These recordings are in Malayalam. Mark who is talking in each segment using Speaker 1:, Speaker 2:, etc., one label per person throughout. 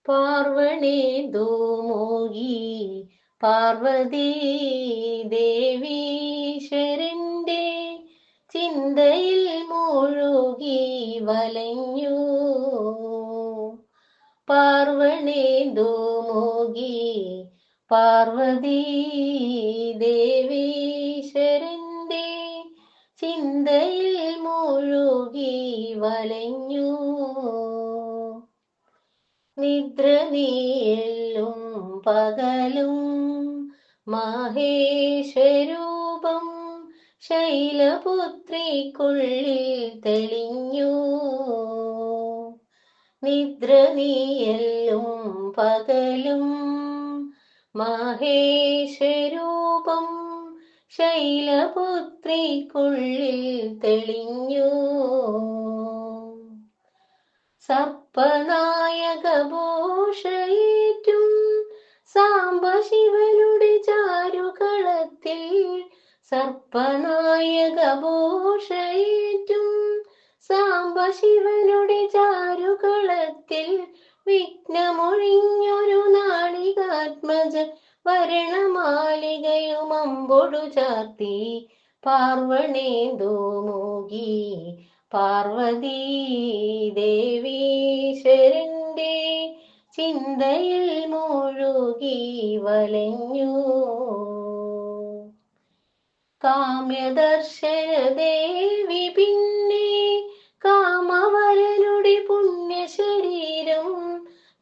Speaker 1: പാർവണേന്ദു മോകി പാർവതീ ദേവീശ്വരന്റെ ചിന്തയിൽ മുഴുകി വലഞ്ഞു. പാർവണേന്ദു മോകി പാർവതീ ദേവീശ്വരന്റെ ചിന്തയിൽ മുഴുകി വലഞ്ഞു. നിദ്ര നീയെല്ലും പകലും മഹേശ്വരൂപം ശൈലപുത്രിക്കുള്ളിൽ തെളിഞ്ഞു. നിദ്ര നീയെല്ലും പകലും മഹേശ്വരൂപം ശൈലപുത്രിക്കുള്ളിൽ തെളിഞ്ഞു. സർപ്പനായകഭൂഷയേറ്റും സാംബശിവനുടെ ചാരുകളത്തിൽ, സർപ്പനായകഭൂഷയേറ്റും സാംബശിവനുടെ ചാരുകളത്തിൽ വിഘ്നമൊഴിഞ്ഞൊരു നാളികാത്മജൻ വരണമാലികയും അമ്പൊടു ചാർത്തി. പാർവണേന്ദു മോകി പാർവതീ ദേവീശ്വരന്റെ ചിന്തയിൽ മുഴുകി വലഞ്ഞു. കാമ്യദർശന ദേവി പിന്നെ കാമവരനുടെ പുണ്യശരീരം,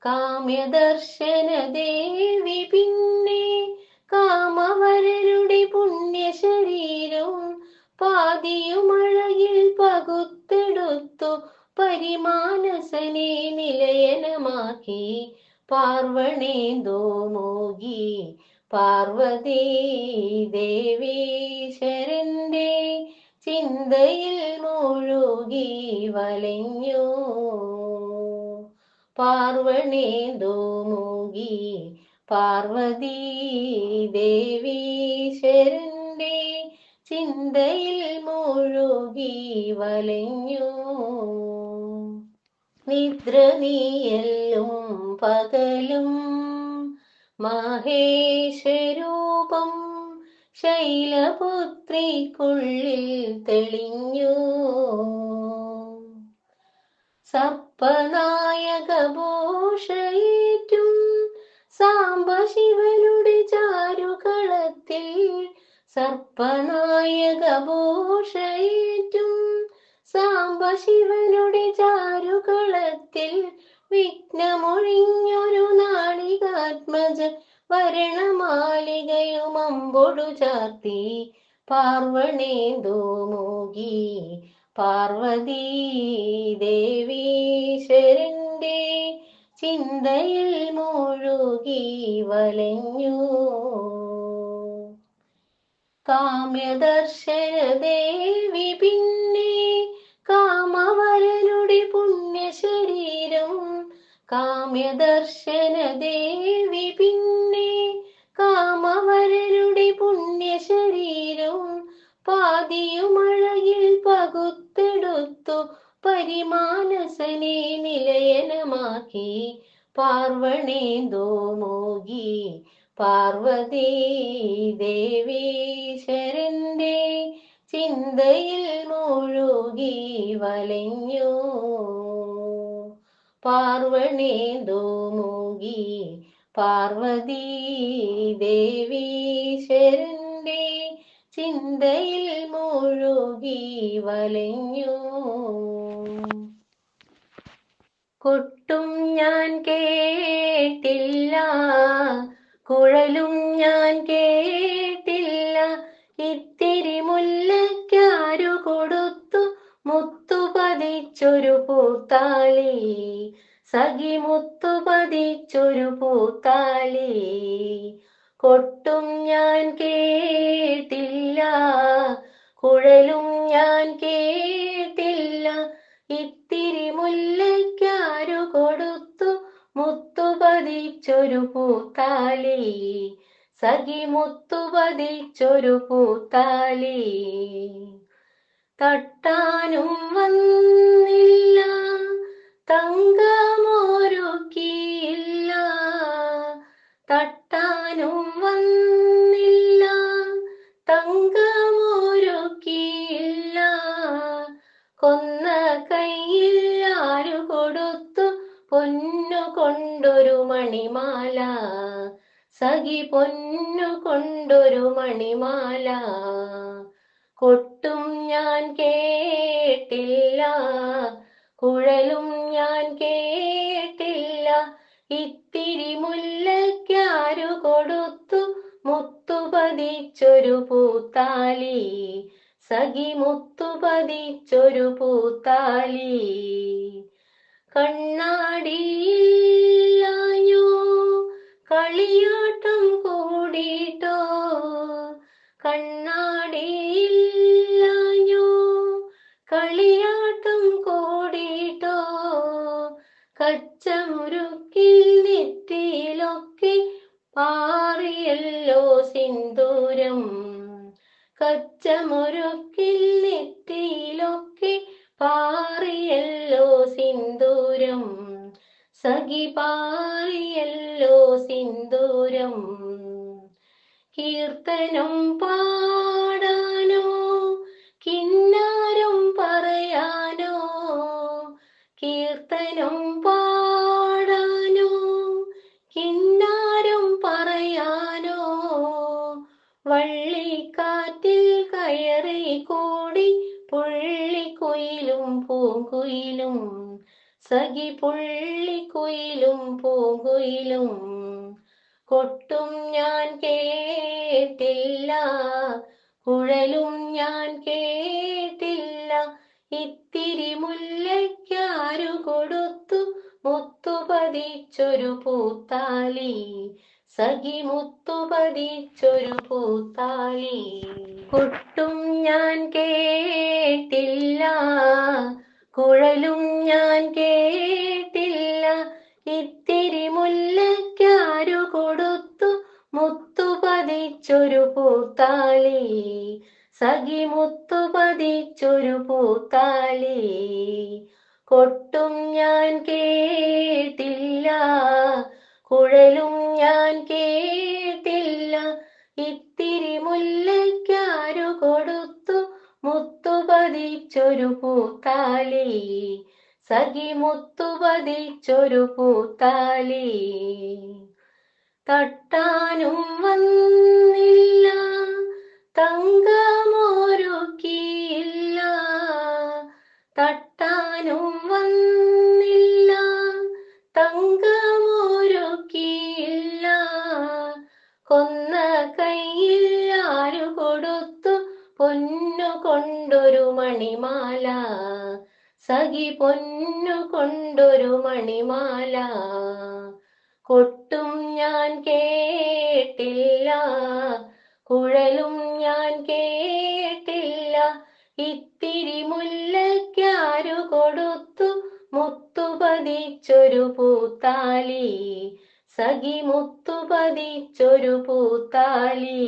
Speaker 1: കാമ്യദർശന ദേവി പിന്നെ കാമവരനുടെ പുണ്യശരീരം പാതിയുമഴകിൽ പകുത്തെടുത്തു പരിമാനസനെ നിലയനമാക്കി. പാർവണേന്ദു മോകി പാർവതീ ദേവീശ്വരന്റെ ചിന്തയിൽ മുഴുകി വലഞ്ഞു. പാർവണേന്ദു മോകി പാർവതീ ദേവീശ്വരന്റെ ചിന്തയിൽ മുഴുകി വലഞ്ഞു. നിദ്ര നീയെല്ലും പകലും മഹേശ്വരൂപം ശൈലപുത്രിക്കുള്ളിൽ തെളിഞ്ഞു. സർപ്പനായകഭൂഷയേറ്റും സാംബശിവനുടെ ചാരുകളത്തിൽ, സർപ്പനായകഭൂഷയേറ്റും സാംബശിവനുടെ ചാരുകളത്തിൽ വിഘ്നമൊഴിഞ്ഞൊരു നാളികാത്മജൻ വരണമാലികയും അമ്പൊടു ചാർത്തി. പാർവണേന്ദു മോകി പാർവതീ ദേവീശ്വരന്റെ ചിന്തയിൽ മുഴുകി വലഞ്ഞു. കാമ്യദർശന ദേവി പിന്നെ കാമവരനുടെ പുണ്യശരീരം, കാമ്യദർശന ദേവി പിന്നെ കാമവരനുടെ പുണ്യശരീരം പാതിയുമഴകിൽ പകുത്തെടുത്തു പരിമാനസനെ നിലയനമാക്കി. പാർവണേന്ദു മോകി പാർവതീ ദേവീശ്വരന്റെ ചിന്തയിൽ മുഴുകി വലഞ്ഞു. പാർവണേന്ദു മോകി പാർവതീ ദേവീശ്വരന്റെ ചിന്തയിൽ മുഴുകി വലഞ്ഞു. കൊട്ടും ഞാൻ കേട്ടില്ല, കുഴലും ഞാൻ കേട്ടില്ല, ഇത്തിരി മുല്ലയ്ക്കാരു കൊടുത്തു മുത്തു പതിച്ചൊരു പൂത്താലി, സഖി മുത്തു പതിച്ചൊരു പൂത്താലി. കൊട്ടും ഞാൻ കേട്ടില്ല, കുഴലും ഞാൻ കേട്ടില്ല, ഇത്തിരി മുല്ലയ്ക്കാരു കൊടുത്തു മുത്തു പതിച്ചൊരു പൂത്താലി, സഖി മുത്തു പതിച്ചൊരു പൂത്താലി. തട്ടാനും വന്നില്ല, തങ്കമൊരുക്കിയില്ല, പൊന്നു കൊണ്ടൊരു മണിമാല, സഖി പൊന്നു കൊണ്ടൊരു മണിമാല. കൊട്ടും ഞാൻ കേട്ടില്ല, കുഴലും ഞാൻ കേട്ടില്ല, ഇത്തിരി മുല്ലയ്ക്കാരു കൊടുത്തു മുത്തുപതിച്ചൊരു പൂത്താലി, സഖി മുത്തുപതിച്ചൊരു പൂത്താലി. കണ്ണാടിയില്ലാഞ്ഞോ കളിയാട്ടം കൂടിട്ടോ, കണ്ണാടിയില്ലാഞ്ഞോ കളിയാട്ടം കൂടിട്ടോ, കച്ചമുരുക്കിൽ നെറ്റിയിലൊക്കെ പാറിയല്ലോ സിന്ദൂരം, കച്ചമുരുക്കിൽ നെറ്റിയിലൊക്കെ പാറിയല്ലോ സിന്ദൂരം, സഖി പാറിയല്ലോ സിന്ദൂരം. കീർത്തനം പാടാനോ കിന്നാരം പറയാനോ, കീർത്തനം പാടാനോ കിന്നാരം പറയാനോ, വള്ളിക്കാറ്റിൽ കയറി കൂടി പുള്ളിക്കുയിലും പൂങ്കുയിലും, സഖി പുള്ളിക്കുയിലും പൂങ്കുയിലും. കൊട്ടും ഞാൻ കേട്ടില്ല, കുഴലും ഞാൻ കേട്ടില്ല, ഇത്തിരി മുല്ലയ്ക്കാരു കൊടുത്തു മുത്തുപതിച്ചൊരു പൂത്താലി, സഖി മുത്തുപതിച്ചൊരു പൂത്താലി. കൊട്ടും ഞാൻ കേട്ടില്ല, കുഴലും ഞാൻ കേട്ടില്ല, ഇത്തിരി മുല്ലയ്ക്കാരു കൊടുത്തു മുത്തുപതിച്ചൊരു പൂത്താലി, സഖി മുത്തുപതിച്ചൊരു പൂത്താലി. കൊട്ടും ഞാൻ കേട്ടില്ല, കുഴലും ഞാൻ കേട്ടില്ല, ഇത്തിരി മുല്ലയ്ക്കാരു കൊടുത്തു മുത്തുപതിച്ചൊരു പൂത്താലി, സഖി മുത്തുപതിച്ചൊരു പൂത്താലി. തട്ടാനും വന്നില്ല, തങ്കമൊരുക്കിയില്ല, തട്ടാനും വന്നില്ല, തങ്കമൊരുക്കിയില്ല, കൊന്ന കയ്യിൽ ആരു കൊടുത്തു പൊന്നു കൊണ്ടൊരു മണിമാല, സഖി പൊന്നു കൊണ്ടൊരു മണിമാല. കൊട്ടും ഞാൻ കേട്ടില്ല, കുഴലും ഞാൻ കേട്ടില്ല, ഇത്തിരി മുല്ലയ്ക്കാരു കൊടുത്തു മുത്തുപതിച്ചൊരു പൂത്താലി, സഖി മുത്തുപതിച്ചൊരു പൂത്താലി.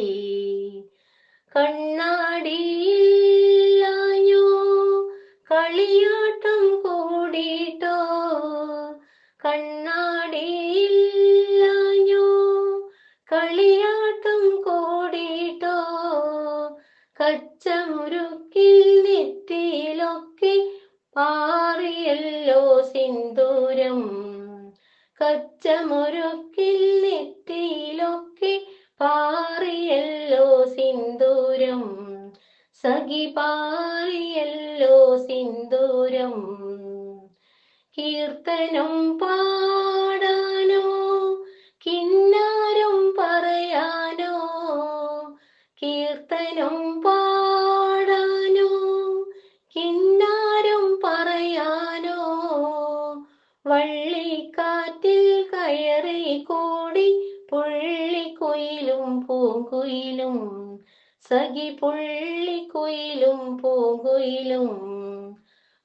Speaker 1: കണ്ണാടിയില്ലാഞ്ഞോ കളിയാട്ടം കൂടിട്ടോ, കണ്ണാടിയില്ലാഞ്ഞോ കളിയാട്ടം കൂടിട്ടോ, കച്ചമുരുക്കിൽ നെറ്റിയിലൊക്കെ പാറിയല്ലോ സിന്ദൂരം, കച്ചമുരുക്കിൽ നെറ്റിയിലൊക്കെ പാറിയല്ലോ സിന്ദൂരം, സഖി പാറിയല്ലോ സിന്ദൂരം. കീർത്തനം പാടാനോ കിന്നാരം പറയാനോ, കീർത്തനം പാടാനോ കിന്നാരം പറയാനോ, വള്ളിക്കാറ്റിൽ കയറി കൂടി പുള്ളിക്കുയിലും പൂങ്കുയിലും, സഖി പുള്ളിക്കുയിലും പൂങ്കുയിലും.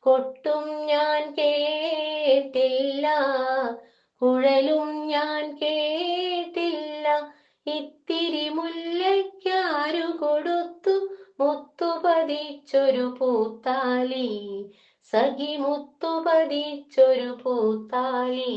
Speaker 1: കൊട്ടും ഞാൻ കേട്ടില്ല, കുഴലും ഞാൻ കേട്ടില്ല, ഇത്തിരി മുല്ലയ്ക്കാരു കൊടുത്തു മുത്തുപതിച്ചൊരു പൂത്താലി, സഖി മുത്തുപതിച്ചൊരു പൂത്താലി.